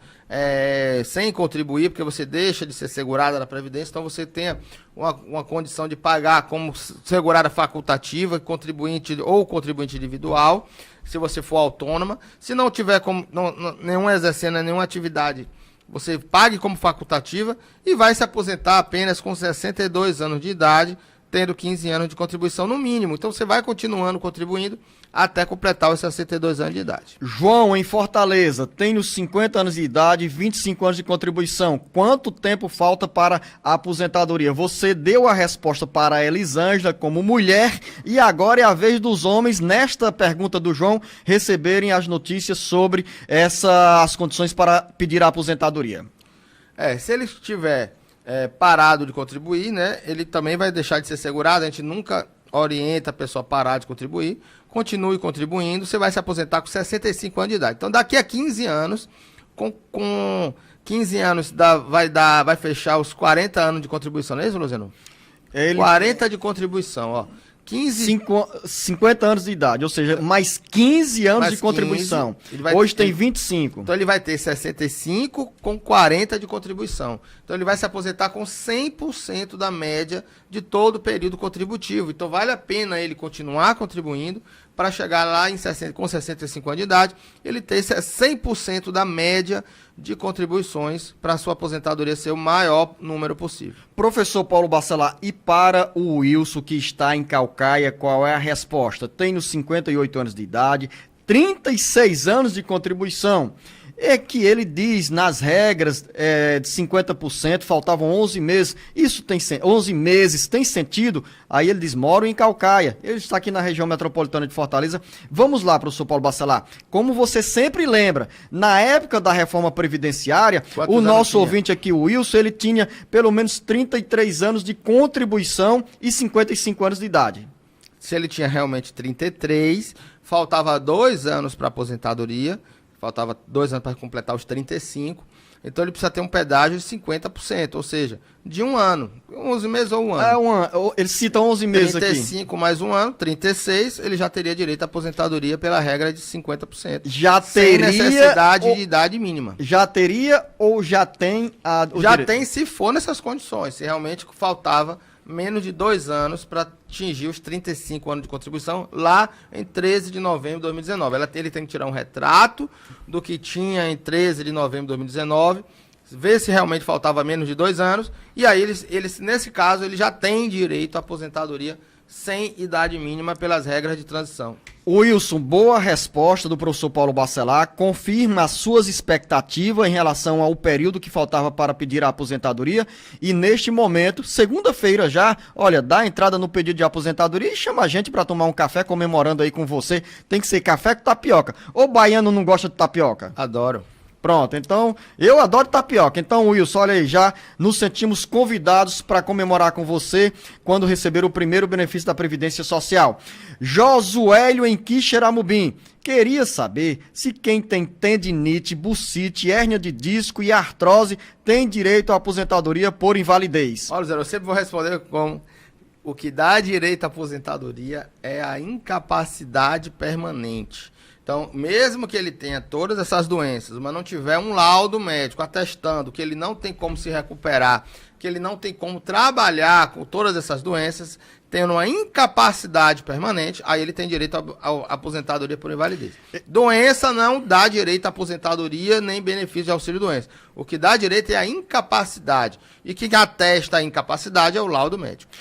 sem contribuir, porque você deixa de ser segurada na Previdência, então você tenha uma condição de pagar como segurada facultativa, contribuinte ou contribuinte individual, se você for autônoma. Se não tiver nenhum exercendo nenhuma atividade, você pague como facultativa e vai se aposentar apenas com 62 anos de idade, tendo 15 anos de contribuição no mínimo. Então você vai continuando contribuindo até completar os 62 anos de idade.
João, em Fortaleza, tenho 50 anos de idade e 25 anos de contribuição. Quanto tempo falta para a aposentadoria? Você deu a resposta para a Elisângela como mulher e agora é a vez dos homens, nesta pergunta do João, receberem as notícias sobre as condições para pedir a aposentadoria.
Se ele estiver parado de contribuir, né, ele também vai deixar de ser segurado. A gente nunca orienta a pessoa a parar de contribuir. Continue contribuindo, você vai se aposentar com 65 anos de idade. Então, daqui a 15 anos, com 15 anos, vai fechar os 40 anos de contribuição, não é isso, Luciano? 40 de contribuição, ó.
50 anos de idade, ou seja, mais 15 anos de contribuição. Hoje tem 25.
Então ele vai ter 65 com 40 de contribuição. Então ele vai se aposentar com 100% da média de todo o período contributivo. Então vale a pena ele continuar contribuindo para chegar lá com 65 anos de idade, ele ter 100% da média de contribuições para a sua aposentadoria ser o maior número possível.
Professor Paulo Bacelar, e para o Wilson que está em Caucaia, qual é a resposta? Tenho 58 anos de idade, 36 anos de contribuição. é que ele diz nas regras de 50%, faltavam 11 meses, 11 meses tem sentido? Aí ele diz, moro em Caucaia, ele está aqui na região metropolitana de Fortaleza. Vamos lá, professor Paulo Bacelar, como você sempre lembra, na época da reforma previdenciária, o nosso ouvinte aqui, o Wilson, ele tinha pelo menos 33 anos de contribuição e 55 anos de idade.
Se ele tinha realmente 33, faltava 2 anos para aposentadoria, faltava 2 anos para completar os 35, então ele precisa ter um pedágio de 50%, ou seja, de 1 ano, 11 meses ou 1 ano.
Ele cita 11 meses
35
aqui.
mais 1 ano, 36, ele já teria direito à aposentadoria pela regra de 50%.
Já
sem
teria
necessidade de idade mínima.
Já teria ou já tem
Já tem, se for nessas condições, se realmente faltava menos de 2 anos para atingir os 35 anos de contribuição, lá em 13 de novembro de 2019. Ele tem que tirar um retrato do que tinha em 13 de novembro de 2019, ver se realmente faltava menos de 2 anos, e aí, nesse caso, ele já tem direito à aposentadoria sem idade mínima pelas regras de transição.
Wilson, boa resposta do professor Paulo Bacelar, confirma as suas expectativas em relação ao período que faltava para pedir a aposentadoria, e neste momento, segunda-feira já, olha, dá entrada no pedido de aposentadoria e chama a gente para tomar um café comemorando aí com você. Tem que ser café com tapioca. O baiano não gosta de tapioca?
Adoro.
Pronto, então, eu adoro tapioca. Então, Wilson, olha aí, já nos sentimos convidados para comemorar com você quando receber o primeiro benefício da Previdência Social. Josuélio em Quixeramobim. Queria saber se quem tem tendinite, bursite, hérnia de disco e artrose tem direito à aposentadoria por invalidez.
Olha, Zé, eu sempre vou responder com o que dá direito à aposentadoria é a incapacidade permanente. Então, mesmo que ele tenha todas essas doenças, mas não tiver um laudo médico atestando que ele não tem como se recuperar, que ele não tem como trabalhar com todas essas doenças, tendo uma incapacidade permanente, aí ele tem direito à aposentadoria por invalidez. Doença não dá direito à aposentadoria nem benefício de auxílio-doença. O que dá direito é a incapacidade. E quem atesta a incapacidade é o laudo médico.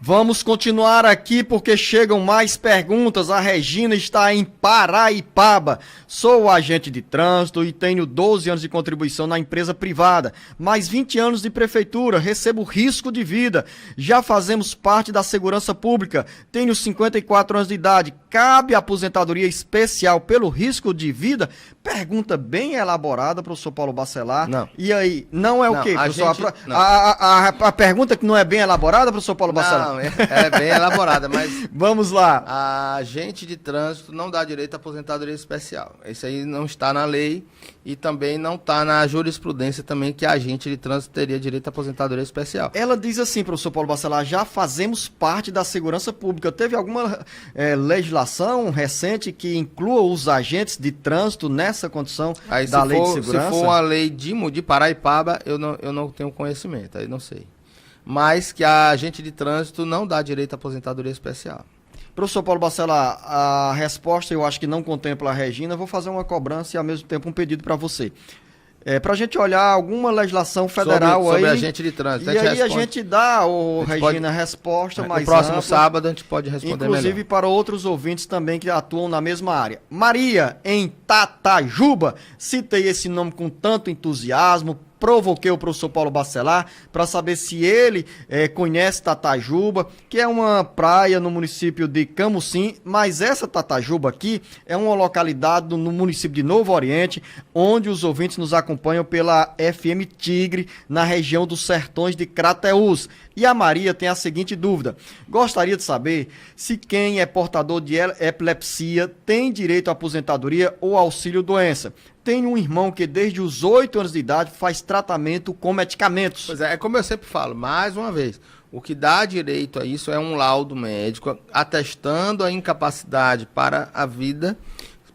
Vamos continuar aqui porque chegam mais perguntas. A Regina está em Paraipaba. Sou agente de trânsito e tenho 12 anos de contribuição na empresa privada, mais 20 anos de prefeitura, recebo risco de vida. Já fazemos parte da segurança pública, tenho 54 anos de idade. Cabe aposentadoria especial pelo risco de vida? Pergunta bem elaborada, professor Paulo Bacelar.
Não.
E aí, não é o quê, professor?
Não.
A pergunta que não é bem elaborada, professor Paulo Bacelar?
Não, é bem elaborada, mas
vamos lá.
A agente de trânsito não dá direito à aposentadoria especial. Isso aí não está na lei e também não está na jurisprudência também que a agente de trânsito teria direito à aposentadoria especial.
Ela diz assim, professor Paulo Bacelar, já fazemos parte da segurança pública. Teve alguma legislação recente que inclua os agentes de trânsito nessa condição
aí,
da lei de segurança?
Se for uma lei de Paraipaba, eu não tenho conhecimento, aí não sei. Mas que a agente de trânsito não dá direito à aposentadoria especial.
Professor Paulo Bacelar, a resposta eu acho que não contempla a Regina. Vou fazer uma cobrança e ao mesmo tempo um pedido para você. Para a gente olhar alguma legislação federal
sobre
aí.
agente de trânsito.
E aí a gente dá, Regina, a resposta mais
no próximo
ampla,
sábado a gente pode responder
inclusive
melhor.
para outros ouvintes também que atuam na mesma área. Maria, em Tatajuba, citei esse nome com tanto entusiasmo, provoquei o professor Paulo Bacelar para saber se ele conhece Tatajuba, que é uma praia no município de Camusim, mas essa Tatajuba aqui é uma localidade no município de Novo Oriente, onde os ouvintes nos acompanham pela FM Tigre, na região dos Sertões de Crateús. E a Maria tem a seguinte dúvida: gostaria de saber se quem é portador de epilepsia tem direito à aposentadoria ou auxílio-doença. Tenho um irmão que desde os 8 anos de idade faz tratamento com medicamentos.
Pois é como eu sempre falo, mais uma vez, o que dá direito a isso é um laudo médico atestando a incapacidade para a vida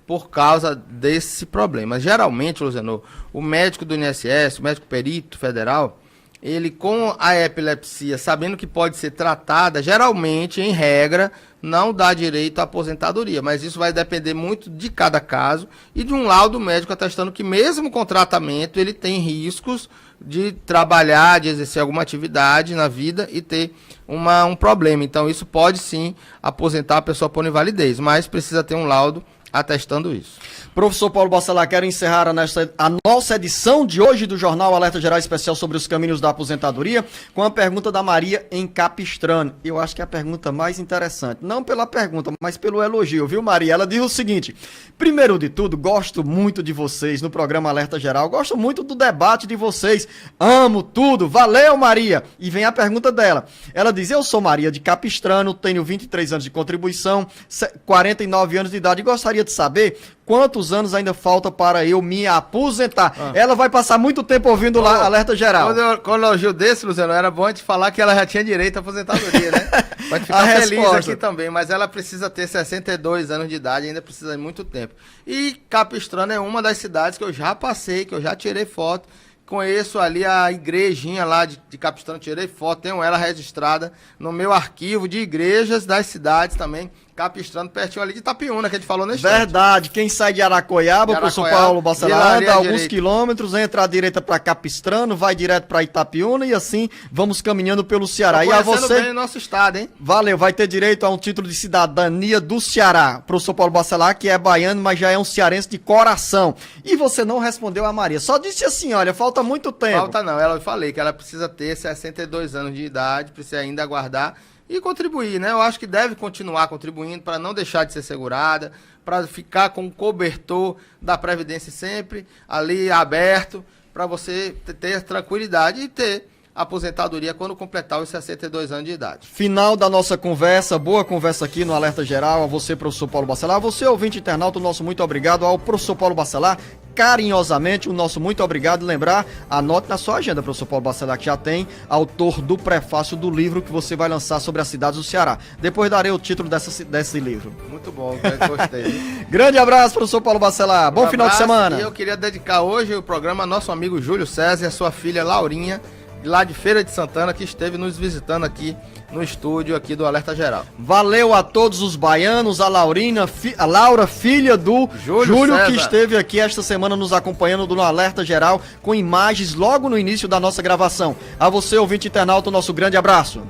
por causa desse problema. Geralmente, Luziano, o médico do INSS, o médico perito federal, ele com a epilepsia, sabendo que pode ser tratada, geralmente, em regra, não dá direito à aposentadoria, mas isso vai depender muito de cada caso e de um laudo médico atestando que mesmo com tratamento ele tem riscos de trabalhar, de exercer alguma atividade na vida e ter um problema. Então isso pode sim aposentar a pessoa por invalidez, mas precisa ter um laudo atestando isso.
Professor Paulo Bacelar, quero encerrar a nossa edição de hoje do Jornal Alerta Geral Especial sobre os caminhos da aposentadoria com a pergunta da Maria em Capistrano. Eu acho que é a pergunta mais interessante. Não pela pergunta, mas pelo elogio, viu, Maria? Ela diz o seguinte: primeiro de tudo, gosto muito de vocês no programa Alerta Geral, gosto muito do debate de vocês, amo tudo, valeu, Maria! E vem a pergunta dela. Ela diz: eu sou Maria de Capistrano, tenho 23 anos de contribuição, 49 anos de idade e gostaria de saber quantos anos ainda falta para eu me aposentar. Ela vai passar muito tempo ouvindo lá Alerta Geral.
Quando eu elogio desse, Luciano, era bom te falar que ela já tinha direito à aposentadoria, né? Pode ficar feliz
resposta
aqui também, mas ela precisa ter 62 anos de idade, ainda precisa de muito tempo. E Capistrano é uma das cidades que eu já passei, que eu já tirei foto. Conheço ali a igrejinha lá de Capistrano, tirei foto, tenho ela registrada no meu arquivo de igrejas das cidades também. Capistrano, pertinho ali de Itapiúna, que a gente falou nesse
Verdade, quem sai de Aracoiaba, o professor Paulo Bacelar, anda alguns quilômetros, entra à direita para Capistrano, vai direto para Itapiúna e assim vamos caminhando pelo Ceará. E a você,
bem o nosso estado, hein?
Valeu, vai ter direito a um título de cidadania do Ceará. Professor Paulo Bacelar, que é baiano, mas já é um cearense de coração. E você não respondeu a Maria, só disse assim, olha, falta muito tempo.
Falta não, eu falei que ela precisa ter 62 anos de idade, precisa ainda aguardar e contribuir, né? Eu acho que deve continuar contribuindo para não deixar de ser segurada, para ficar com o cobertor da Previdência sempre ali aberto, para você ter tranquilidade e ter aposentadoria quando completar os 62 anos de idade.
Final da nossa conversa, boa conversa aqui no Alerta Geral, a você, professor Paulo Bacelar, a você, ouvinte internauta, o nosso muito obrigado, ao professor Paulo Bacelar, carinhosamente, o nosso muito obrigado. Lembrar, anote na sua agenda, professor Paulo Bacelar, que já tem autor do prefácio do livro que você vai lançar sobre as cidades do Ceará. Depois darei o título desse livro.
Muito bom, gostei.
Grande abraço, professor Paulo Bacelar, bom final de semana.
E eu queria dedicar hoje o programa ao nosso amigo Júlio César e a sua filha Laurinha, lá de Feira de Santana, que esteve nos visitando aqui no estúdio aqui do Alerta Geral.
Valeu a todos os baianos, a Laura, filha do Júlio que esteve aqui esta semana nos acompanhando do Alerta Geral, com imagens logo no início da nossa gravação. A você, ouvinte internauta, o nosso grande abraço.